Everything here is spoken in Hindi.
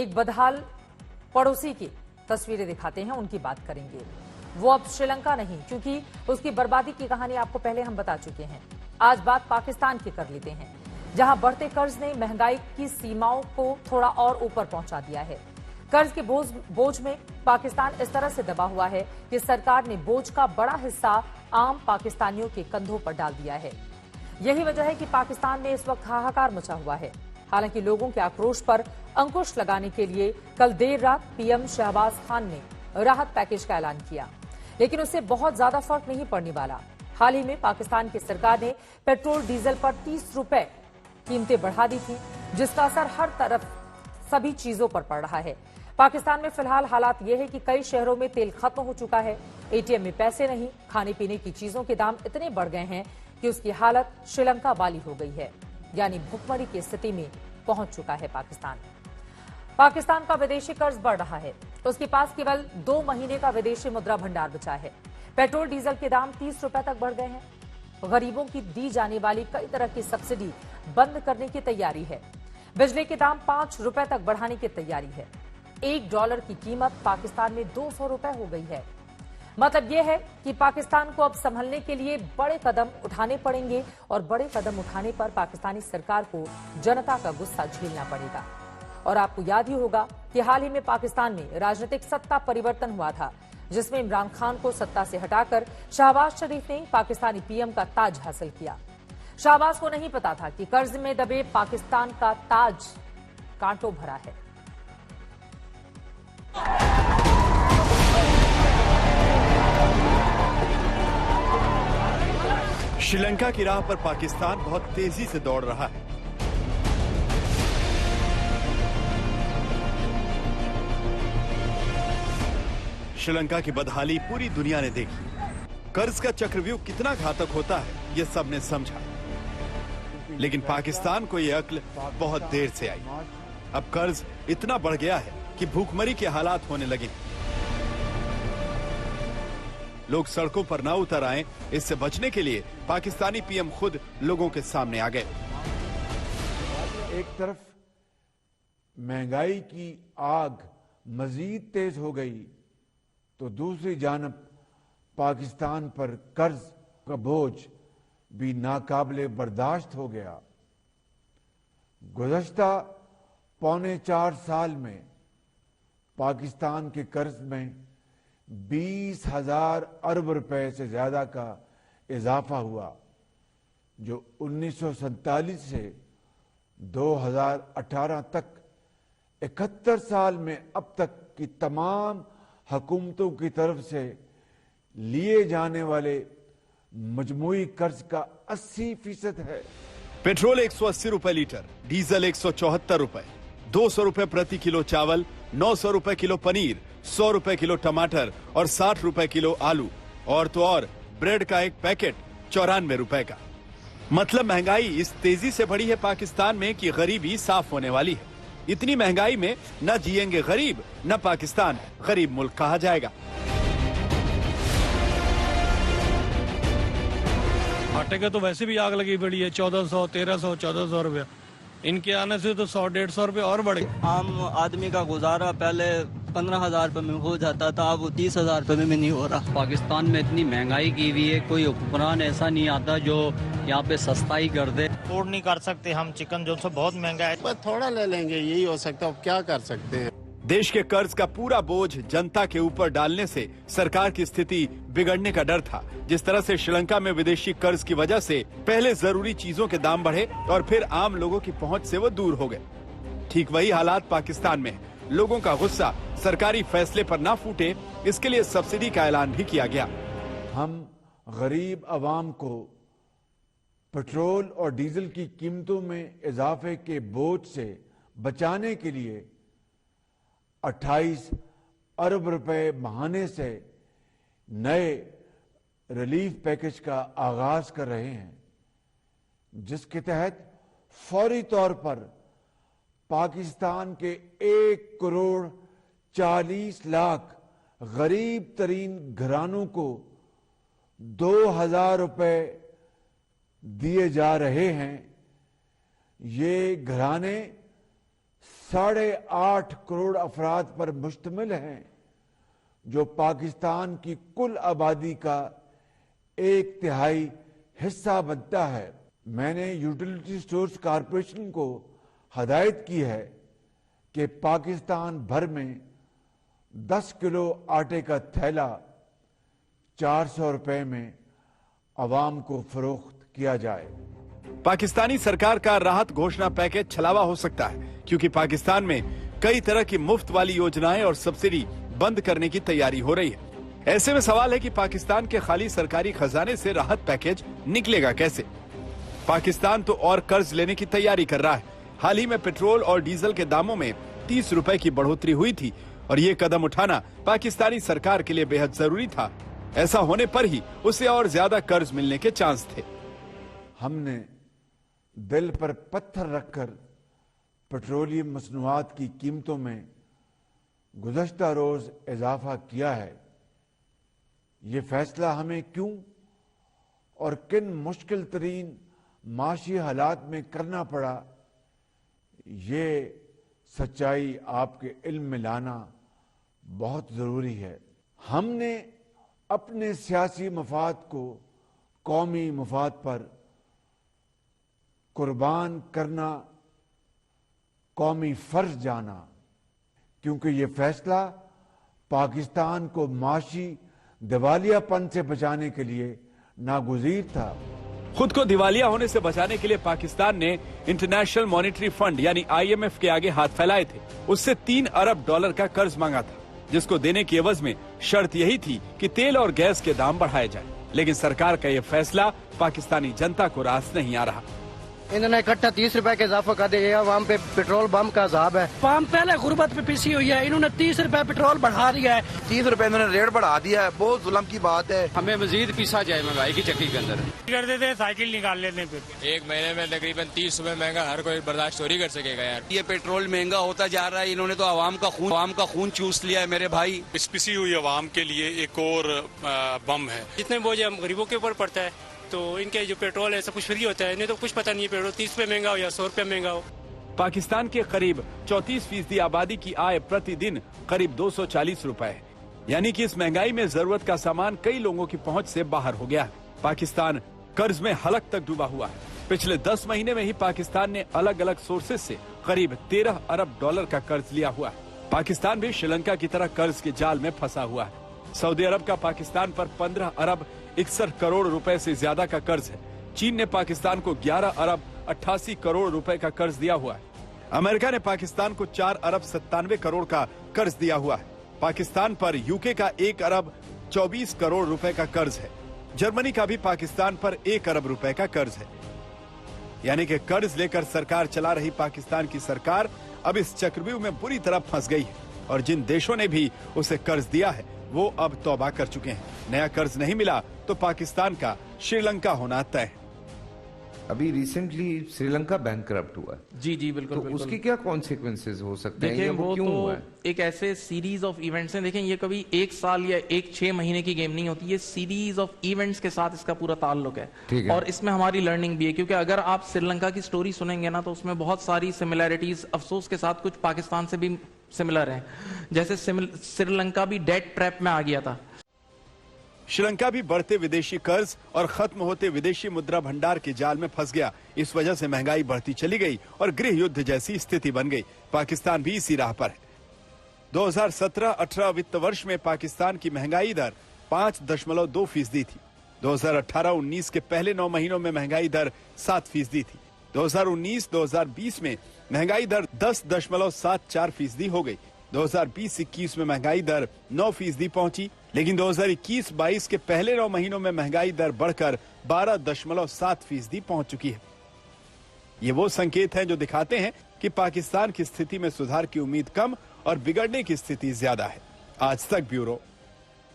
एक बदहाल पड़ोसी की तस्वीरें दिखाते हैं, उनकी बात करेंगे। वो अब श्रीलंका नहीं, क्योंकि उसकी बर्बादी की कहानी आपको पहले हम बता चुके हैं। आज बात पाकिस्तान की कर लेते हैं, जहां बढ़ते कर्ज ने महंगाई की सीमाओं को थोड़ा और ऊपर पहुंचा दिया है। कर्ज के बोझ में पाकिस्तान इस तरह से दबा हुआ है कि सरकार ने बोझ का बड़ा हिस्सा आम पाकिस्तानियों के कंधों पर डाल दिया है। यही वजह है कि पाकिस्तान में इस वक्त हाहाकार मचा हुआ है। हालांकि लोगों के आक्रोश पर अंकुश लगाने के लिए कल देर रात पीएम शहबाज खान ने राहत पैकेज का ऐलान किया, लेकिन उससे बहुत ज्यादा फर्क नहीं पड़ने वाला। हाल ही में पाकिस्तान की सरकार ने पेट्रोल डीजल पर 30 रुपए कीमतें बढ़ा दी थी, जिसका असर हर तरफ सभी चीजों पर पड़ रहा है। पाकिस्तान में फिलहाल हालात यह है कि कई शहरों में तेल खत्म हो चुका है, एटीएम में पैसे नहीं, खाने पीने की चीजों के दाम इतने बढ़ गए हैं कि उसकी हालत श्रीलंका वाली हो गई है, यानी भुखमरी की स्थिति में पहुंच चुका है पाकिस्तान। पाकिस्तान का विदेशी कर्ज बढ़ रहा है। उसके पास केवल 2 महीने का विदेशी मुद्रा भंडार बचा है। पेट्रोल डीजल के दाम 30 रुपए तक बढ़ गए हैं। गरीबों की दी जाने वाली कई तरह की सब्सिडी बंद करने की तैयारी है। बिजली के दाम 5 रुपए तक बढ़ाने की तैयारी है। $1 की कीमत पाकिस्तान में 200 रुपए हो गई है। मतलब यह है कि पाकिस्तान को अब संभलने के लिए बड़े कदम उठाने पड़ेंगे, और बड़े कदम उठाने पर पाकिस्तानी सरकार को जनता का गुस्सा झेलना पड़ेगा। और आपको याद ही होगा कि हाल ही में पाकिस्तान में राजनीतिक सत्ता परिवर्तन हुआ था, जिसमें इमरान खान को सत्ता से हटाकर शहबाज शरीफ ने पाकिस्तानी पीएम का ताज हासिल किया। शहबाज को नहीं पता था कि कर्ज में दबे पाकिस्तान का ताज कांटों भरा है। श्रीलंका की राह पर पाकिस्तान बहुत तेजी से दौड़ रहा है। श्रीलंका की बदहाली पूरी दुनिया ने देखी। कर्ज का चक्रव्यूह कितना घातक होता है, यह सबने समझा। लेकिन पाकिस्तान को यह अक्ल बहुत देर से आई। अब कर्ज इतना बढ़ गया है कि भूखमरी के हालात होने लगे। लोग सड़कों पर ना उतर आए। इससे बचने के लिए पाकिस्तानी पीएम खुद लोगों के सामने आ गए। एक तरफ महंगाई की आग मजीद तेज हो गई, तो दूसरी जानब पाकिस्तान पर कर्ज का बोझ भी नाकाबिले बर्दाश्त हो गया। गुज़श्ता 3.25 साल में पाकिस्तान के कर्ज में 20,000 अरब रुपए से ज्यादा का इजाफा हुआ, जो 1947 से 2018 तक 71 साल में अब तक की तमाम हुकूमतों की तरफ से लिए जाने वाले मजमूई कर्ज का 80% है। पेट्रोल 180 रुपए लीटर, डीजल 174 रुपए, 200 रुपए प्रति किलो चावल, 900 रुपए किलो पनीर, 100 रुपए किलो टमाटर और 60 रुपए किलो आलू, और तो और ब्रेड का एक पैकेट 94 रुपए का। मतलब महंगाई इस तेजी से बढ़ी है पाकिस्तान में कि गरीबी साफ होने वाली है। इतनी महंगाई में न जिएंगे गरीब, न पाकिस्तान गरीब मुल्क कहा जाएगा। आटे का तो वैसे भी आग लगी पड़ी है, 1400, 1300, 1400 रुपया। इनके आने से तो 100-150 रुपये और बढ़े। आम आदमी का गुजारा पहले 15,000 रुपये में हो जाता था, अब 30,000 रुपये में नहीं हो रहा। पाकिस्तान में इतनी महंगाई की हुई है, कोई हुक्मरान ऐसा नहीं आता जो यहाँ पे सस्ताई कर दे। अफोर्ड नहीं कर सकते हम चिकन, जो बहुत महंगा है। बस थोड़ा ले लेंगे, यही हो सकता है, अब क्या कर सकते हैं। देश के कर्ज का पूरा बोझ जनता के ऊपर डालने से सरकार की स्थिति बिगड़ने का डर था। जिस तरह से श्रीलंका में विदेशी कर्ज की वजह से पहले जरूरी चीजों के दाम बढ़े और फिर आम लोगों की पहुंच से वो दूर हो गए, ठीक वही हालात पाकिस्तान में है। लोगों का गुस्सा सरकारी फैसले पर ना फूटे, इसके लिए सब्सिडी का ऐलान भी किया गया। हम गरीब आवाम को पेट्रोल और डीजल की कीमतों में इजाफे के बोझ से बचाने के लिए 28 अरब रुपए बहाने से नए रिलीफ पैकेज का आगाज कर रहे हैं, जिसके तहत फौरी तौर पर पाकिस्तान के 1,40,00,000 गरीब तरीन घरानों को 2,000 रुपए दिए जा रहे हैं। ये घराने 8.5 करोड़ अफराद पर मुश्तमिल हैं, जो पाकिस्तान की कुल आबादी का 1/3 हिस्सा बनता है। मैंने यूटिलिटी स्टोर्स कॉरपोरेशन को हदायत की है कि पाकिस्तान भर में 10 किलो आटे का थैला 400 रुपए में अवाम को फरोख्त किया जाए। पाकिस्तानी सरकार का राहत घोषणा पैकेज छलावा हो सकता है, क्योंकि पाकिस्तान में कई तरह की मुफ्त वाली योजनाएं और सब्सिडी बंद करने की तैयारी हो रही है। ऐसे में सवाल है कि पाकिस्तान के खाली सरकारी खजाने से राहत पैकेज निकलेगा कैसे। पाकिस्तान तो और कर्ज लेने की तैयारी कर रहा है। हाल ही में पेट्रोल और डीजल के दामों में 30 रुपए की बढ़ोतरी हुई थी और ये कदम उठाना पाकिस्तानी सरकार के लिए बेहद जरूरी था। ऐसा होने पर ही उसे और ज्यादा कर्ज मिलने के चांस थे। हमने दिल पर पत्थर रखकर पेट्रोलियम मसनूआत की कीमतों में गुज़श्ता रोज इजाफा किया है। ये फैसला हमें क्यों और किन मुश्किल तरीन माशी हालात में करना पड़ा, ये सच्चाई आपके इल्म में लाना बहुत जरूरी है। हमने अपने सियासी मफाद को कौमी मफाद पर कुर्बान करना कौमी फर्ज जाना, क्योंकि ये फैसला पाकिस्तान को माशी दिवालियापन से बचाने के लिए नागुज़ीर था। खुद को दिवालिया होने से बचाने के लिए पाकिस्तान ने इंटरनेशनल मॉनेटरी फंड यानी IMF के आगे हाथ फैलाए थे। उससे $3 अरब का कर्ज मांगा था, जिसको देने की एवज में शर्त यही थी कि तेल और गैस के दाम बढ़ाए जाए। लेकिन सरकार का यह फैसला पाकिस्तानी जनता को रास नहीं आ रहा। इन्होंने इकट्ठा 30 रुपए के इजाफा कर दिया। वहाँ पे पेट्रोल पंप का अजाब है। पाम पहले गुर्बत पे पिसी हुई है, इन्होंने 30 रुपए पेट्रोल बढ़ा दिया है। 30 रुपए इन्होंने रेट बढ़ा दिया है, बहुत जुल्म की बात है। हमें मजीद पीसा जाए महंगाई की चक्की के अंदर। कर देते हैं, साइकिल निकाल लेते हैं। फिर एक महीने में तकरीबन 30 रुपए महंगा हर कोई बर्दाश्त थोड़ी कर सकेगा यार। ये पेट्रोल महंगा होता जा रहा है। इन्होंने तो आवाम का खून चूस लिया है मेरे भाई। इस पिसी हुई आवाम के लिए एक और बम है। जितने बोझ हम गरीबों के ऊपर पड़ता है, तो इनके जो पेट्रोल है सब कुछ फ्री होता है। इन्हें तो कुछ पता नहीं है पेट्रोल 30 रुपए महंगा हो या 100 रुपए महंगा हो। पाकिस्तान के करीब 34% आबादी की आय प्रतिदिन करीब 240 रुपए है, यानी कि इस महंगाई में जरूरत का सामान कई लोगों की पहुंच से बाहर हो गया है। पाकिस्तान कर्ज में हलक तक डूबा हुआ है। पिछले 10 महीने में ही पाकिस्तान ने अलग अलग सोर्सेज से करीब $13 अरब का कर्ज लिया हुआ है। पाकिस्तान भी श्रीलंका की तरह कर्ज के जाल में फंसा हुआ है। सऊदी अरब का पाकिस्तान पर 15 अरब 61 करोड़ रुपए से ज्यादा का कर्ज है। चीन ने पाकिस्तान को 11 अरब 88 करोड़ रुपए का कर्ज दिया हुआ है। अमेरिका ने पाकिस्तान को 4 अरब 97 करोड़ का कर्ज दिया हुआ है। पाकिस्तान पर यूके का 1 अरब 24 करोड़ रुपए का कर्ज है। जर्मनी का भी पाकिस्तान पर 1 अरब रुपए का कर्ज है। यानी कि कर्ज लेकर सरकार चला रही पाकिस्तान की सरकार अब इस चक्रव्यूह में बुरी तरह फंस गई है और जिन देशों ने भी उसे कर्ज दिया है वो अब तौबा कर चुके हैं। नया कर्ज नहीं मिला तो पाकिस्तान का श्रीलंका होना तय है। अभी रिसेंटली श्रीलंका बैंकरप्ट हुआ है। जी जी बिल्कुल, तो बिल्कुल। उसके क्या कॉन्सिक्वेंसेस हो सकते हैं? वो क्यों तो हुआ है? एक ऐसे सीरीज ऑफ इवेंट्स हैं। देखें, ये कभी 1 साल या 6 महीने की गेम नहीं होती। ये सीरीज ऑफ इवेंट्स के साथ इसका पूरा ताल्लुक है और इसमें हमारी लर्निंग भी है, क्योंकि अगर आप श्रीलंका की स्टोरी सुनेंगे ना तो उसमें बहुत सारी सिमिलैरिटीज अफसोस के साथ कुछ पाकिस्तान से भी सिमिलर है। जैसे श्रीलंका भी डेट ट्रैप में आ गया था। श्रीलंका भी बढ़ते विदेशी कर्ज और खत्म होते विदेशी मुद्रा भंडार के जाल में फंस गया। इस वजह से महंगाई बढ़ती चली गई और गृह युद्ध जैसी स्थिति बन गई। पाकिस्तान भी इसी राह पर है। 2017-18 वित्त वर्ष में पाकिस्तान की महंगाई दर 5.2% थी। 2018-19 के पहले 9 महीनों में महंगाई दर 7% थी। 2019-2020 में महंगाई दर 10.74% हो गई। 2020-21 में महंगाई दर 9% पहुंची, लेकिन 2021-22 के पहले 9 महीनों में महंगाई दर बढ़कर 12.7% पहुंच चुकी है। ये वो संकेत हैं जो दिखाते हैं कि पाकिस्तान की स्थिति में सुधार की उम्मीद कम और बिगड़ने की स्थिति ज्यादा है। आज तक ब्यूरो।